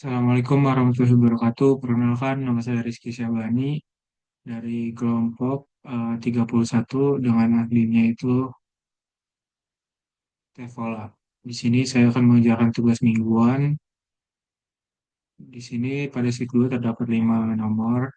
Assalamualaikum warahmatullahi wabarakatuh. Perkenalkan, nama saya Rizky Syabani dari kelompok 31 dengan adminnya itu Tevola. Di sini saya akan mengerjakan tugas mingguan. Di sini pada sheet 2 terdapat 5 nomor.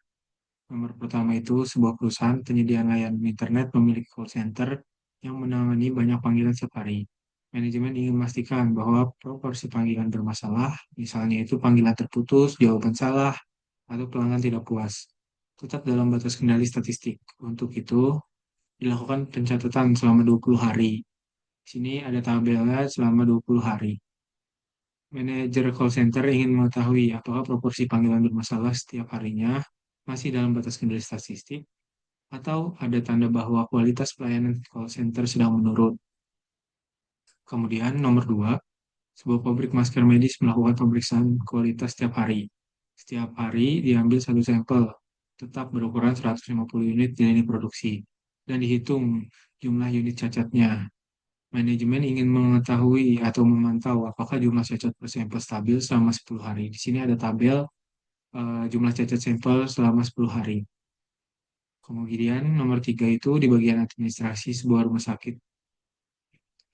Nomor pertama itu sebuah perusahaan penyediaan layanan internet memiliki call center yang menangani banyak panggilan setiap hari. Manajemen ingin memastikan bahwa proporsi panggilan bermasalah, misalnya itu panggilan terputus, jawaban salah, atau pelanggan tidak puas, tetap dalam batas kendali statistik. Untuk itu, dilakukan pencatatan selama 20 hari. Di sini ada tabelnya selama 20 hari. Manajer call center ingin mengetahui apakah proporsi panggilan bermasalah setiap harinya masih dalam batas kendali statistik atau ada tanda bahwa kualitas pelayanan call center sedang menurun. Kemudian nomor 2, sebuah pabrik masker medis melakukan pemeriksaan kualitas setiap hari. Setiap hari diambil satu sampel, tetap berukuran 150 unit di lini produksi, dan dihitung jumlah unit cacatnya. Manajemen ingin mengetahui atau memantau apakah jumlah cacat per sampel stabil selama 10 hari. Di sini ada tabel jumlah cacat sampel selama 10 hari. Kemudian nomor 3 itu di bagian administrasi sebuah rumah sakit.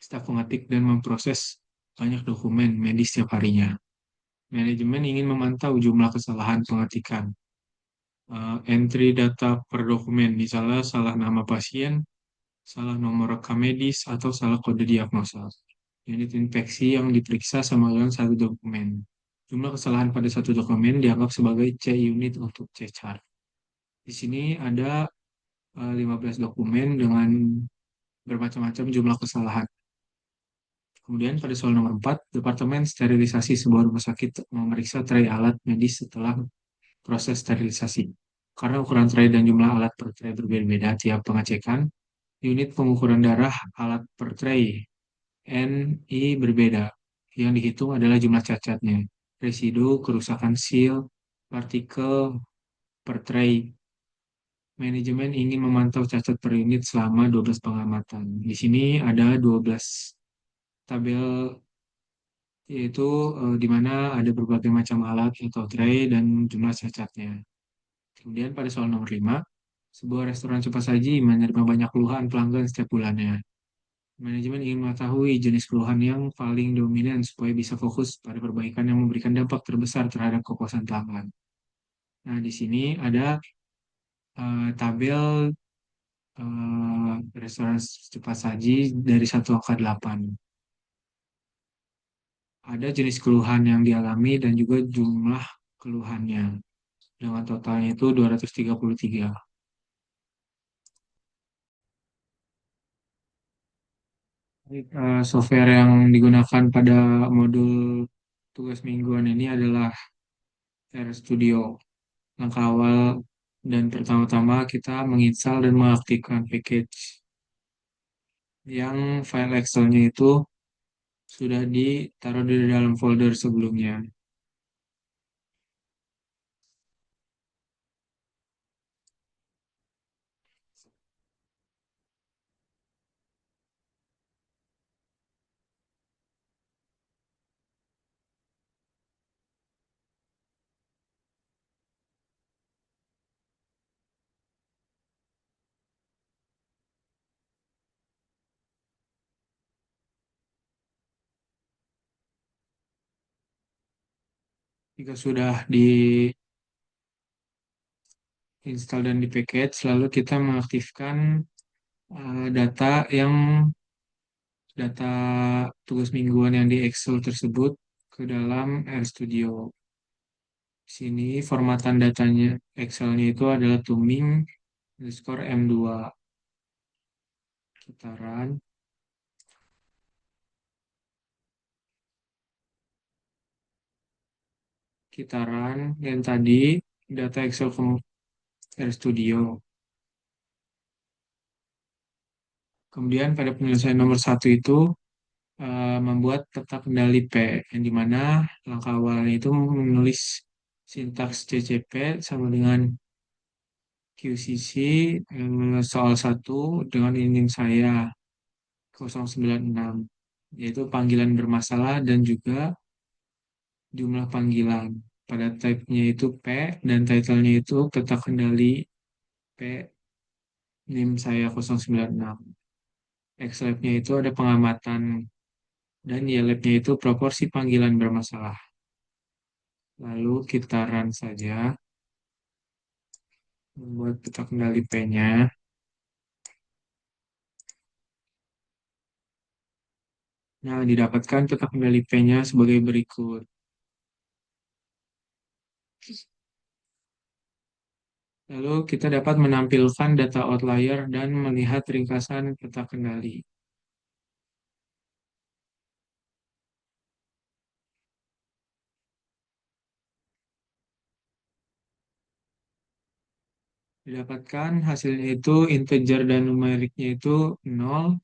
Staf mengetik dan memproses banyak dokumen medis setiap harinya. Manajemen ingin memantau jumlah kesalahan pengetikan, entry data per dokumen, misalnya salah nama pasien, salah nomor rekam medis, atau salah kode diagnosa. Unit infeksi yang diperiksa sama dengan satu dokumen. Jumlah kesalahan pada satu dokumen dianggap sebagai C unit untuk C chart. Di sini ada 15 dokumen dengan bermacam-macam jumlah kesalahan. Kemudian pada soal nomor 4, Departemen Sterilisasi sebuah rumah sakit memeriksa tray alat medis setelah proses sterilisasi. Karena ukuran tray dan jumlah alat per tray berbeda-beda tiap pengecekan, unit pengukuran darah alat per tray NI berbeda. Yang dihitung adalah jumlah cacatnya, residu, kerusakan seal, partikel per tray. Manajemen ingin memantau cacat per unit selama 12 pengamatan. Di sini ada 12 tabel, yaitu di mana ada berbagai macam alat atau tray dan jumlah cacatnya. Kemudian pada soal nomor 5, sebuah restoran cepat saji menerima banyak keluhan pelanggan setiap bulannya. Manajemen ingin mengetahui jenis keluhan yang paling dominan supaya bisa fokus pada perbaikan yang memberikan dampak terbesar terhadap kepuasan pelanggan. Nah, di sini ada tabel restoran cepat saji dari 1 angka 8. Ada jenis keluhan yang dialami dan juga jumlah keluhannya. Dengan totalnya itu 233. Software yang digunakan pada modul tugas mingguan ini adalah RStudio. Langkah awal dan pertama-tama kita menginstal dan mengaktifkan package yang file Excel-nya itu sudah ditaruh di dalam folder sebelumnya. Jika sudah diinstal dan di package, lalu kita mengaktifkan data tugas mingguan yang di Excel tersebut ke dalam RStudio. Di sini formatan datanya Excelnya itu adalah tuming underscore M2. Kita run. Kita run yang tadi data Excel ke RStudio. Kemudian pada penyelesaian nomor 1 itu membuat peta kendali P, yang dimana langkah awalnya itu menulis sintaks CCP sama dengan QCC soal 1 dengan injing saya 096, yaitu panggilan bermasalah dan juga jumlah panggilan. Pada type-nya itu P dan title-nya itu peta kendali P NIM saya 096. Xlab-nya itu ada pengamatan dan YLab-nya itu proporsi panggilan bermasalah. Lalu kita run saja, membuat peta kendali P-nya. Nah, didapatkan peta kendali P-nya sebagai berikut. Lalu kita dapat menampilkan data outlier dan melihat ringkasan peta kendali. Didapatkan hasilnya itu integer dan numeriknya itu 0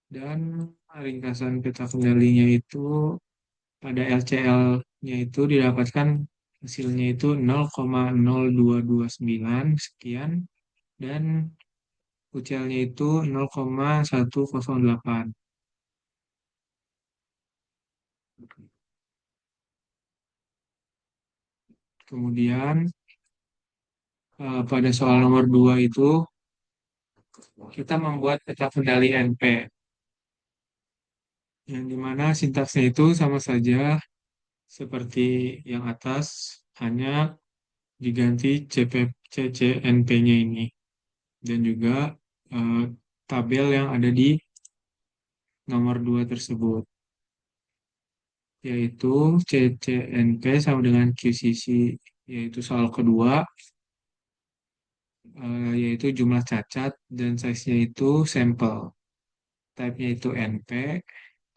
dan ringkasan peta kendalinya itu pada LCL-nya itu didapatkan hasilnya itu 0,0229 sekian dan UCL-nya itu 0,108. Kemudian pada soal nomor 2 itu kita membuat peta kendali NP yang dimana sintaksnya itu sama saja seperti yang atas, hanya diganti CCNP-nya ini dan juga eh, tabel yang ada di nomor 2 tersebut, yaitu CCNP sama dengan QCC, yaitu soal kedua, yaitu jumlah cacat dan size-nya itu sampel. Type-nya itu NP,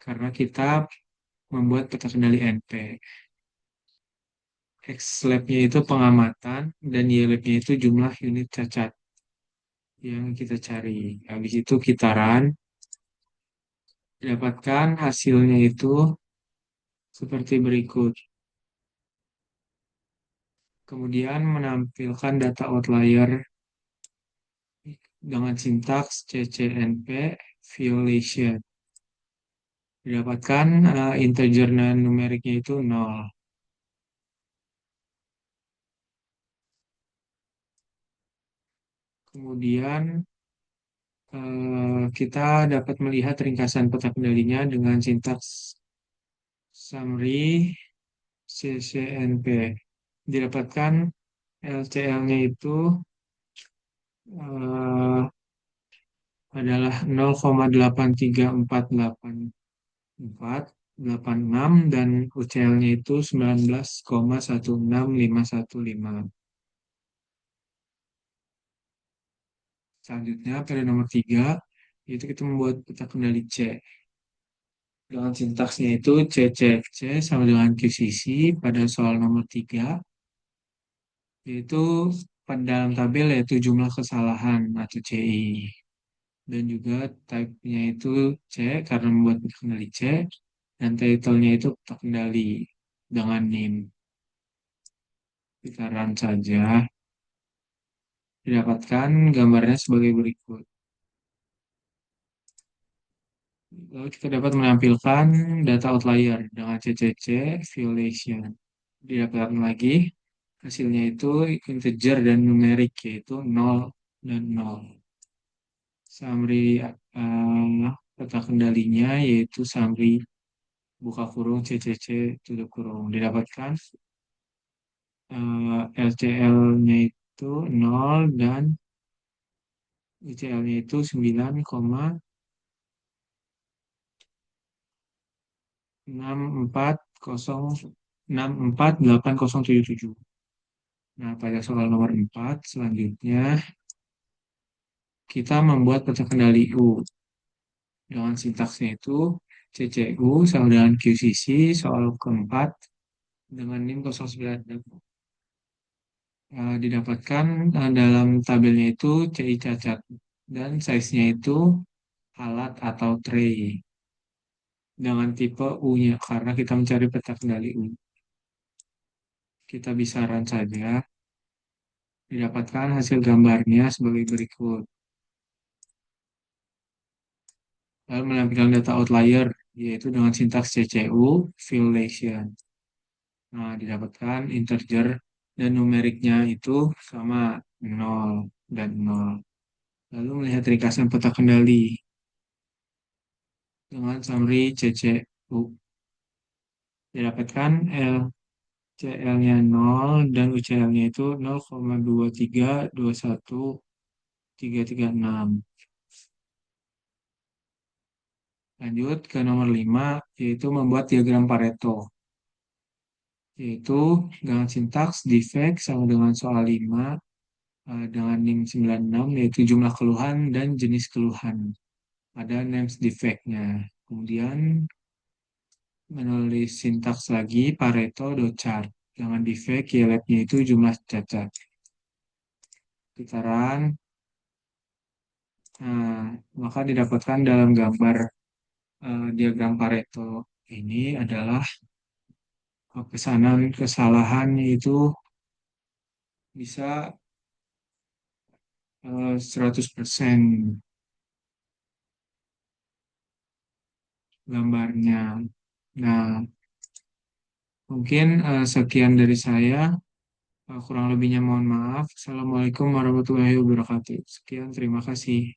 karena kita membuat peta kendali NP. X-lab-nya itu pengamatan, dan Y-lab-nya itu jumlah unit cacat yang kita cari. Habis itu kita run, dapatkan hasilnya itu seperti berikut. Kemudian menampilkan data outlier dengan sintaks CCNP violation. Didapatkan integer dan numeriknya itu 0. Kemudian kita dapat melihat ringkasan peta kendalinya dengan sintaks summary CCNP. Didapatkan LCL-nya itu eh, adalah 0,8348486 dan UCL-nya itu 19,16515. Selanjutnya pada nomor 3 itu kita membuat peta kendali C. Dengan sintaksnya itu C sama dengan QCC pada soal nomor 3, yaitu pada dalam tabel yaitu jumlah kesalahan atau CI. Dan juga type-nya itu C karena membuat peta kendali C, dan title-nya itu peta kendali dengan NIM. Kita run saja, didapatkan gambarnya sebagai berikut. Lalu kita dapat menampilkan data outlier dengan CCC violation. Didapatkan lagi hasilnya itu integer dan numerik yaitu 0 dan 0. Summary peta kendalinya yaitu summary buka kurung CCC tutup kurung. Didapatkan LCL-nya itu 0 dan UCL-nya itu 9,640648077. Nah, pada soal nomor 4 selanjutnya kita membuat peta kendali U dengan sintaksnya itu CCU sama dengan QCC soal keempat dengan NIM 09. Didapatkan dalam tabelnya itu CI cacat dan size-nya itu alat atau tray dengan tipe U-nya karena kita mencari peta kendali U. Kita bisa run saja, didapatkan hasil gambarnya sebagai berikut. Lalu menampilkan data outlier, yaitu dengan sintaks CCU, violation. Nah, didapatkan integer dan numeriknya itu sama nol dan nol. Lalu melihat ringkasan peta kendali dengan summary CCU. Didapatkan LCL-nya nol dan UCL-nya itu 0,2321336. Lanjut ke nomor 5, yaitu membuat diagram Pareto. Yaitu dengan sintaks defect sama dengan soal 5 dengan NIM 96, yaitu jumlah keluhan dan jenis keluhan. Ada names defect-nya. Kemudian menulis sintaks lagi Pareto chart. Dengan defect, keyword-nya itu jumlah cacat. Putaran, maka didapatkan dalam gambar diagram Pareto ini adalah pesanan kesalahan itu bisa 100% gambarnya. Nah, mungkin sekian dari saya. Kurang lebihnya mohon maaf. Assalamualaikum warahmatullahi wabarakatuh. Sekian, terima kasih.